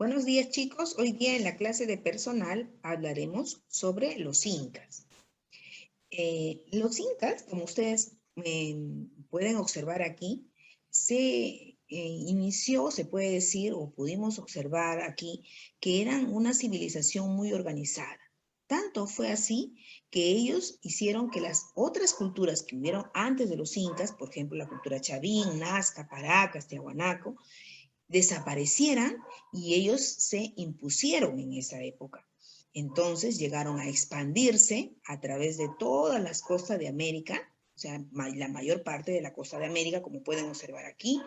Buenos días, chicos. Hoy día en la clase de personal hablaremos sobre los incas. Los incas, como ustedes pueden observar aquí, se inició, se puede decir, o pudimos observar aquí, que eran una civilización muy organizada. Tanto fue así que ellos hicieron que las otras culturas que hubieron antes de los incas, por ejemplo, la cultura chavín, Nazca, Paracas, Tiahuanaco, desaparecieran y ellos se impusieron en esa época. Entonces llegaron a expandirse a través de todas las costas de América, o sea, la mayor parte de la costa de América, como pueden observar aquí,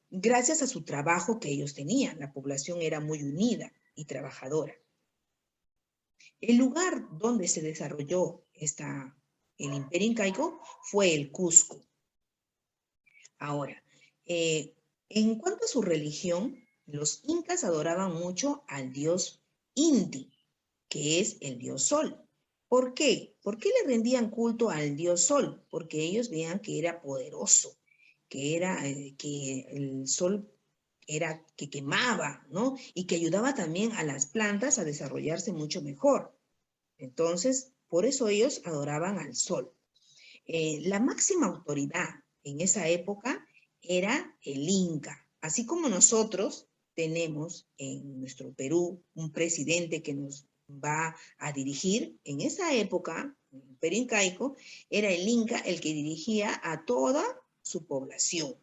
gracias a su trabajo que ellos tenían. La población era muy unida y trabajadora. El lugar donde se desarrolló el imperio incaico fue el Cusco. Ahora, en cuanto a su religión, los incas adoraban mucho al dios Inti, que es el dios Sol. ¿Por qué? ¿Por qué le rendían culto al dios Sol? Porque ellos veían que era poderoso, que el Sol era que quemaba, ¿no? Y que ayudaba también a las plantas a desarrollarse mucho mejor. Entonces, por eso ellos adoraban al Sol. La máxima autoridad en esa época era el Inca. Así como nosotros tenemos en nuestro Perú un presidente que nos va a dirigir, en esa época, en el Imperio Incaico, era el Inca el que dirigía a toda su población.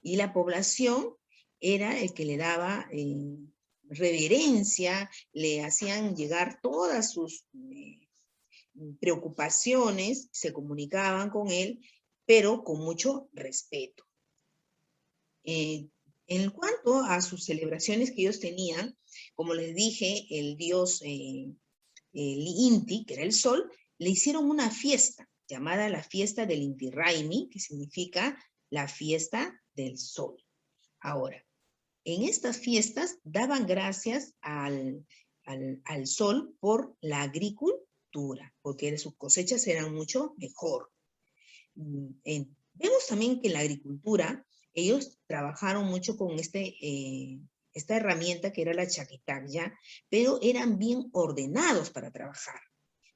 Y la población era el que le daba reverencia, le hacían llegar todas sus preocupaciones, se comunicaban con él, pero con mucho respeto. En cuanto a sus celebraciones que ellos tenían, como les dije, el dios el Inti, que era el sol, le hicieron una fiesta llamada la fiesta del Inti Raymi, que significa la fiesta del sol. Ahora, en estas fiestas daban gracias al sol por la agricultura, porque sus cosechas eran mucho mejor. Vemos también que en la agricultura ellos trabajaron mucho con esta herramienta que era la chaquitacya, pero eran bien ordenados para trabajar.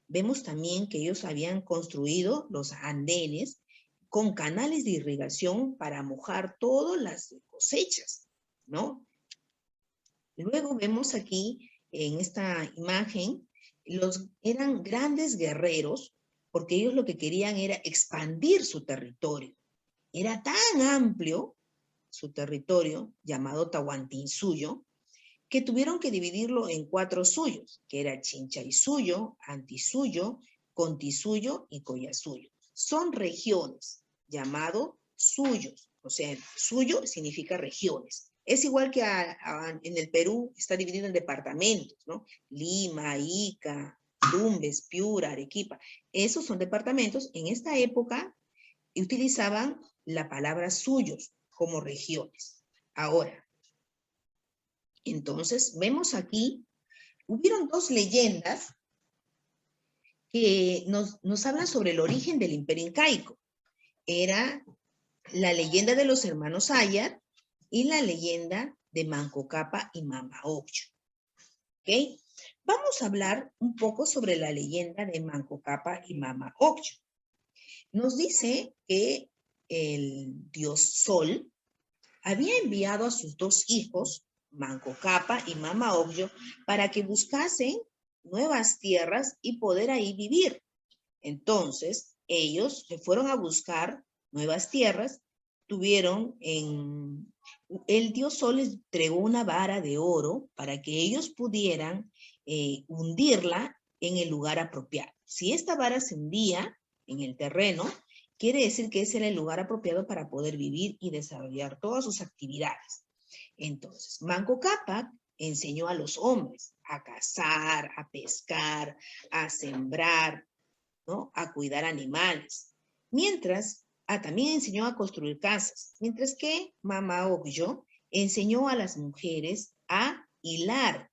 Vemos también que ellos habían construido los andenes con canales de irrigación para mojar todas las cosechas, ¿no? Luego vemos aquí en esta imagen, eran grandes guerreros porque ellos lo que querían era expandir su territorio. Era tan amplio su territorio, llamado Tahuantinsuyo, que tuvieron que dividirlo en 4 suyos, que era Chinchaysuyo, Antisuyo, Contisuyo y Collasuyo. Son regiones, llamado suyos, o sea, suyo significa regiones. Es igual que en el Perú está dividido en departamentos, ¿no? Lima, Ica, Tumbes, Piura, Arequipa. Esos son departamentos. En esta época utilizaban la palabra suyos como regiones. Ahora, entonces, vemos aquí, hubieron 2 leyendas que nos hablan sobre el origen del imperio incaico. Era la leyenda de los hermanos Ayar y la leyenda de Manco Cápac y Mama Ocllo. ¿Ok? Vamos a hablar un poco sobre la leyenda de Manco Cápac y Mama Ocllo. Nos dice que el dios Sol había enviado a sus 2 hijos, Manco Cápac y Mama Ocllo, para que buscasen nuevas tierras y poder ahí vivir. Entonces, ellos se fueron a buscar nuevas tierras, el dios Sol les entregó una vara de oro para que ellos pudieran hundirla en el lugar apropiado. Si esta vara se hundía en el terreno, quiere decir que ese era el lugar apropiado para poder vivir y desarrollar todas sus actividades. Entonces, Manco Cápac enseñó a los hombres a cazar, a pescar, a sembrar, ¿no? A cuidar animales. Mientras, también enseñó a construir casas. Mientras que Mama Ocllo enseñó a las mujeres a hilar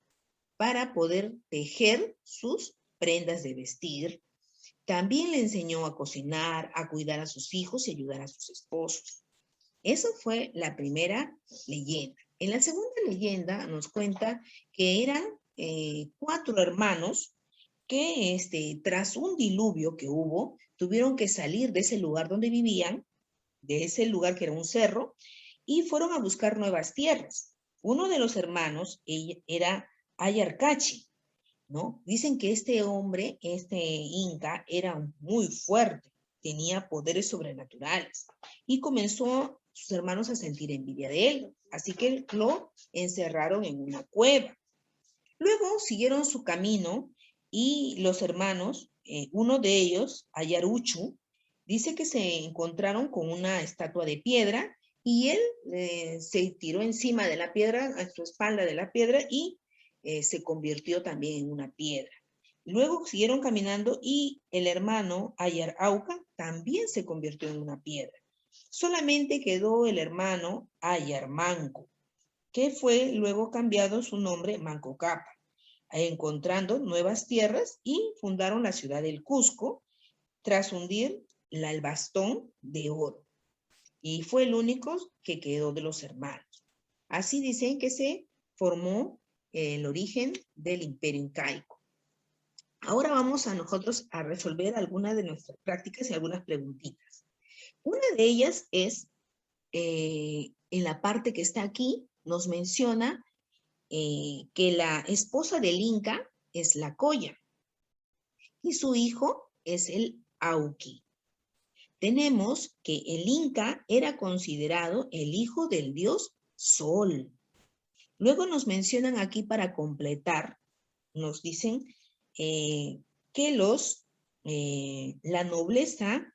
para poder tejer sus prendas de vestir. También le enseñó a cocinar, a cuidar a sus hijos y ayudar a sus esposos. Esa fue la primera leyenda. En la segunda leyenda nos cuenta que eran 4 hermanos que tras un diluvio que hubo, tuvieron que salir de ese lugar donde vivían, de ese lugar que era un cerro, y fueron a buscar nuevas tierras. Uno de los hermanos era Ayarcachi, ¿no? Dicen que este hombre, este inca, era muy fuerte, tenía poderes sobrenaturales, y comenzó sus hermanos a sentir envidia de él, así que lo encerraron en una cueva. Luego siguieron su camino y los hermanos, uno de ellos, Ayaruchu, dice que se encontraron con una estatua de piedra y él se tiró encima de la piedra, a su espalda de la piedra, y se convirtió también en una piedra. Luego siguieron caminando y el hermano Ayarauca también se convirtió en una piedra. Solamente quedó el hermano Ayarmanco, que fue luego cambiado su nombre Manco Cápac, encontrando nuevas tierras y fundaron la ciudad del Cusco tras hundir el bastón de oro. Y fue el único que quedó de los hermanos. Así dicen que se formó el origen del imperio incaico. Ahora vamos a nosotros a resolver algunas de nuestras prácticas y algunas preguntitas. Una de ellas es, en la parte que está aquí, nos menciona que la esposa del Inca es la Coya y su hijo es el Auqui. Tenemos que el Inca era considerado el hijo del dios Sol. Luego nos mencionan aquí para completar, nos dicen que la nobleza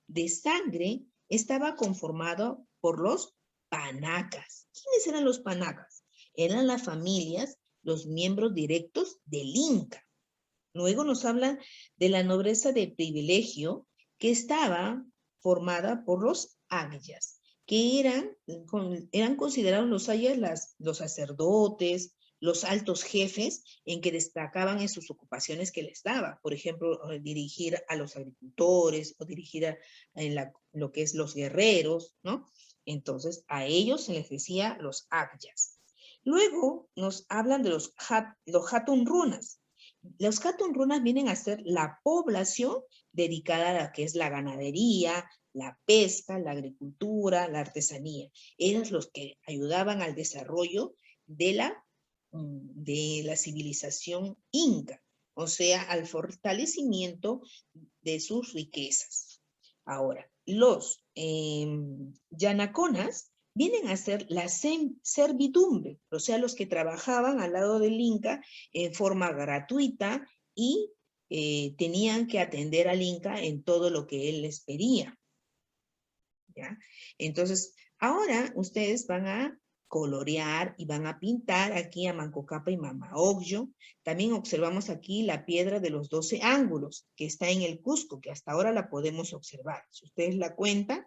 de sangre estaba conformado por los panacas. ¿Quiénes eran los panacas? Eran las familias, los miembros directos del Inca. Luego nos hablan de la nobleza de privilegio que estaba formada por los agyas, que eran considerados los agyas los sacerdotes, los altos jefes en que destacaban en sus ocupaciones que les daba. Por ejemplo, dirigir a los agricultores o dirigir lo que es los guerreros, ¿no? Entonces, a ellos se les decía los agyas. Luego nos hablan de los hatun runas. Los hatun runas vienen a ser la población dedicada a la que es la ganadería, la pesca, la agricultura, la artesanía. Eran los que ayudaban al desarrollo de la civilización inca, o sea, al fortalecimiento de sus riquezas. Ahora, los yanaconas vienen a ser la servidumbre, o sea, los que trabajaban al lado del Inca en forma gratuita y tenían que atender al Inca en todo lo que él les pedía. ¿Ya? Entonces, ahora ustedes van a colorear y van a pintar aquí a Manco Cápac y Mama Ocllo. También observamos aquí la piedra de los 12 ángulos que está en el Cusco, que hasta ahora la podemos observar. Si ustedes la cuentan,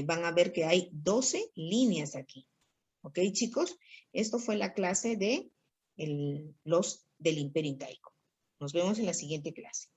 van a ver que hay 12 líneas aquí. ¿Ok, chicos? Esto fue la clase de del Imperio Incaico. Nos vemos en la siguiente clase.